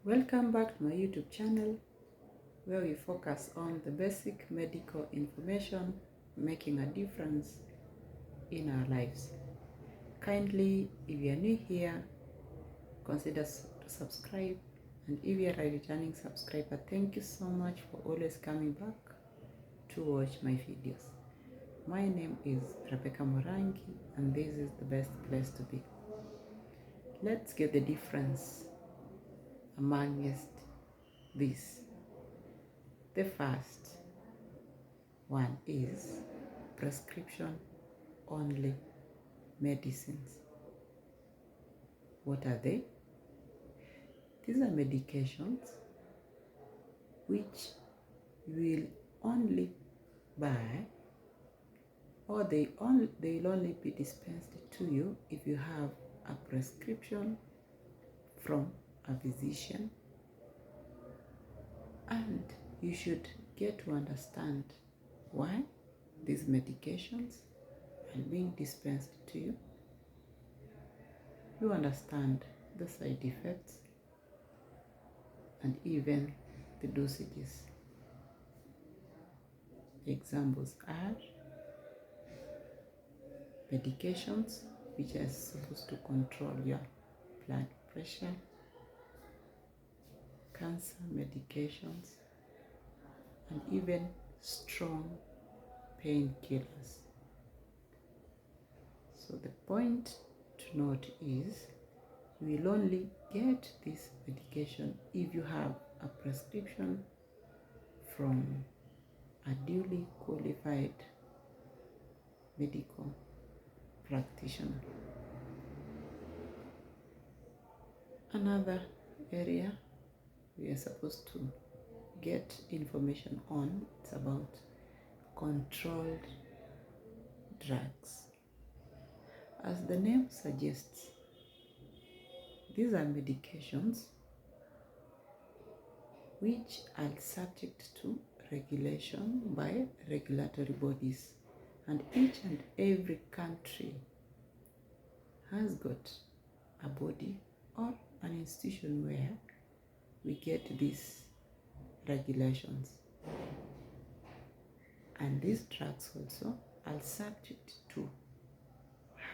Welcome back to my YouTube channel where we focus on the basic medical information making a difference in our lives. Kindly, if you are new here, consider to subscribe, and if you are a returning subscriber, thank you so much for always coming back to watch my videos. My name is Rebecca Morangi and this is the best place to be. Let's get the difference amongst these. The first one is prescription only medicines. What are they? These are medications which you will only buy, or they'll only be dispensed to you if you have a prescription from a physician, and you should get to understand why these medications are being dispensed to you. You understand the side effects and even the dosages. Examples are medications which are supposed to control your blood pressure, cancer medications, and even strong painkillers. So the point to note is you will only get this medication if you have a prescription from a duly qualified medical practitioner. Another area we are supposed to get information on is about controlled drugs. As the name suggests, these are medications which are subject to regulation by regulatory bodies, and each and every country has got a body or an institution where we get these regulations, and these drugs also are subject to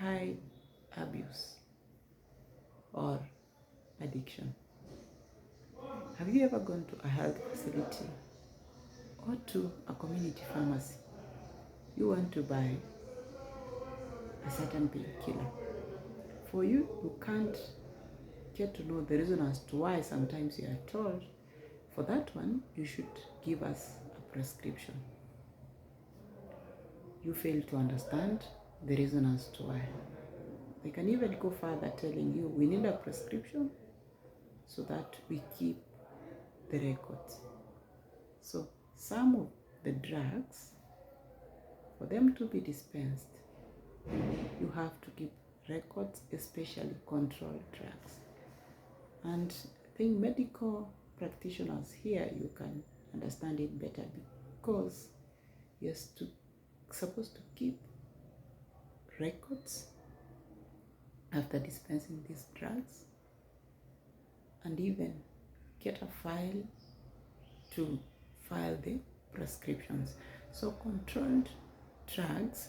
high abuse or addiction. Have you ever gone to a health facility or to a community pharmacy? You want to buy a certain painkiller. For you, you can't get to know the reason as to why sometimes you are told, for that one, you should give us a prescription. You fail to understand the reason as to why. They can even go further telling you, we need a prescription so that we keep the records. So some of the drugs, for them to be dispensed, you have to keep records, especially controlled drugs. And I think medical practitioners here, you can understand it better because you're supposed to keep records after dispensing these drugs, and even get a file to file the prescriptions. So controlled drugs,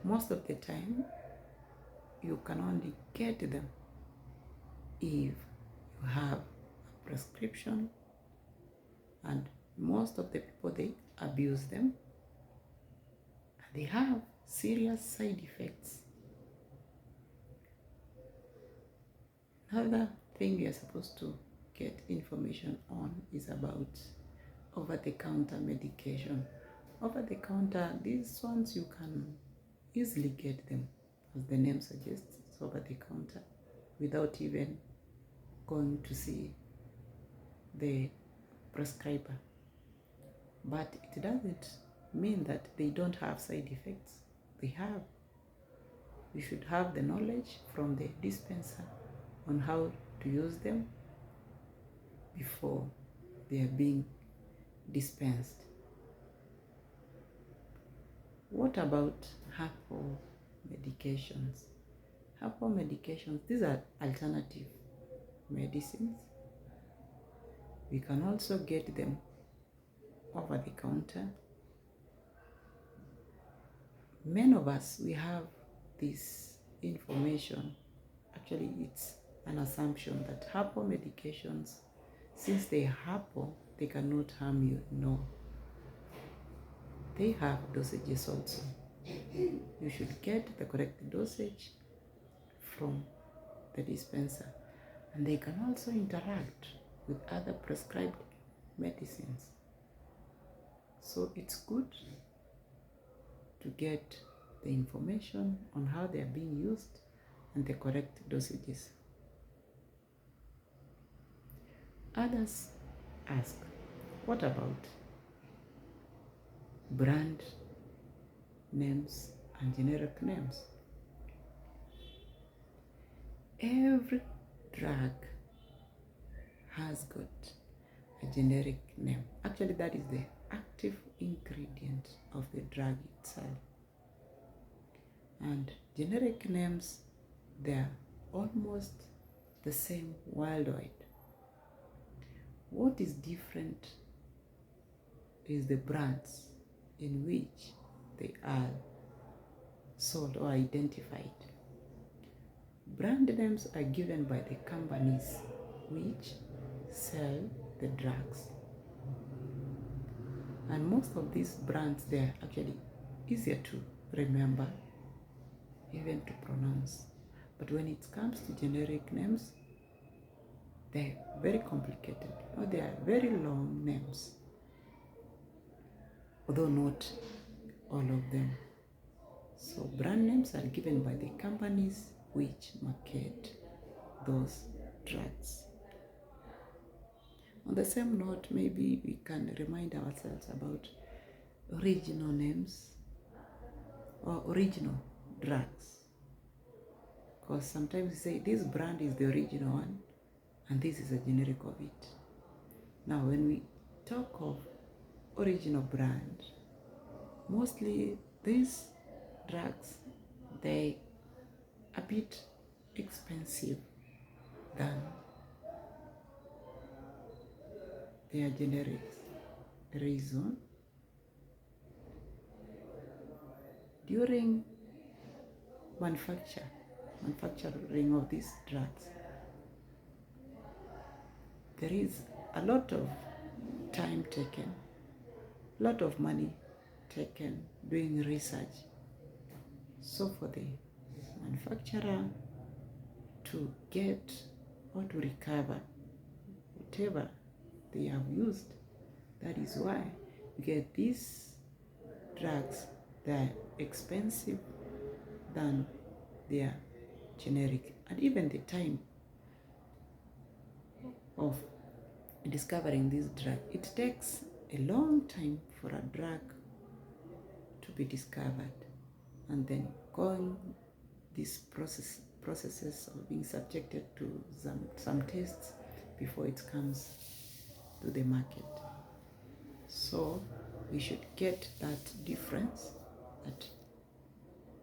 most of the time, you can only get them if you have a prescription, and most of the people, they abuse them and they have serious side effects. Another thing you're supposed to get information on is about over-the-counter medication. Over-the-counter, these ones you can easily get them, as the name suggests, it's over-the-counter, without even going to see the prescriber. But it doesn't mean that they don't have side effects. They have. You should have the knowledge from the dispenser on how to use them before they are being dispensed. What about herbal medications? Herbal medications, these are alternative medicines We can also get them over the counter. Many of us, we have this information. Actually, it's an assumption that herbal medications, since they herbal, they cannot harm you. No. They have dosages also. You should get the correct dosage from the dispenser. And they can also interact with other prescribed medicines. So it's good to get the information on how they are being used and the correct dosages. Others ask, what about brand names and generic names? Every drug has got a generic name. Actually, that is the active ingredient of the drug itself. And generic names, they're almost the same worldwide. What is different is the brands in which they are sold or identified. Brand names are given by the companies which sell the drugs. And most of these brands, they're actually easier to remember, even to pronounce. But when it comes to generic names, they're very complicated, or they are very long names, although not all of them. So brand names are given by the companies which market those drugs. On the same note, maybe we can remind ourselves about original names or original drugs. Because sometimes we say this brand is the original one and this is a generic of it. Now, when we talk of original brand, mostly these drugs, they are a bit expensive than their generics. The reason, during manufacturing of these drugs, there is a lot of time taken, a lot of money taken doing research. So for the manufacturer to get or to recover whatever they have used, that is why you get these drugs that are expensive than their generic. And even the time of discovering this drug, it takes a long time for a drug to be discovered, and then going these processes of being subjected to some tests before it comes to the market. So we should get that difference, that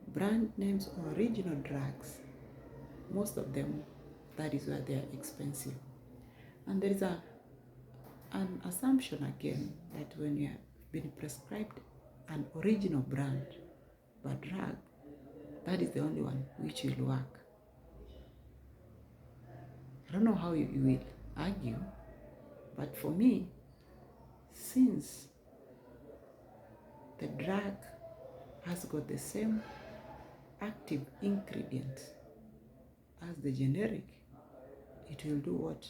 brand names or original drugs, most of them, that is why they are expensive. And there is an assumption again that when you have been prescribed an original brand but drug, that is the only one which will work. I don't know how you will argue, but for me, since the drug has got the same active ingredient as the generic, it will do what?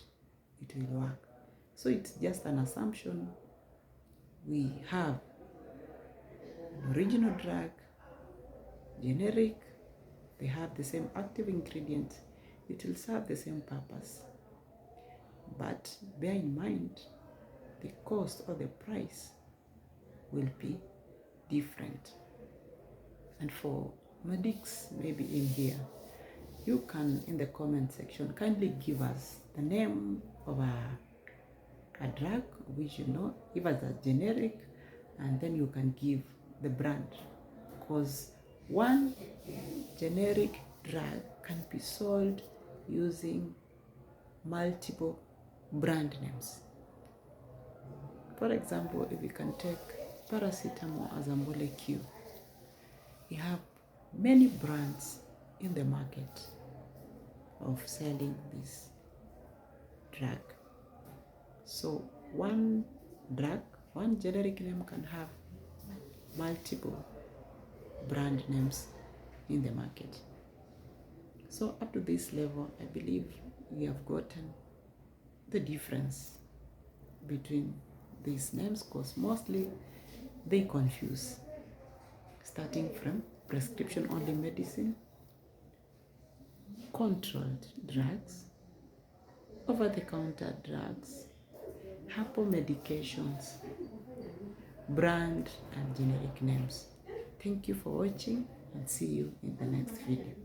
It will work. So it's just an assumption. We have an original drug, generic, they have the same active ingredient, it will serve the same purpose. But bear in mind, the cost or the price will be different. And for medics maybe in here, you can, in the comment section, kindly give us the name of a drug which you know, give us a generic, and then you can give the brand, because one generic drug can be sold using multiple brand names. For example, if you can take paracetamol as a molecule, you have many brands in the market of selling this drug. So one drug, one generic name can have multiple brand names in the market. So up to this level, I believe we have gotten the difference between these names, because mostly they confuse, starting from prescription-only medicine, controlled drugs, over-the-counter drugs, herbal medications, brand and generic names. Thank you for watching, and see you in the next video.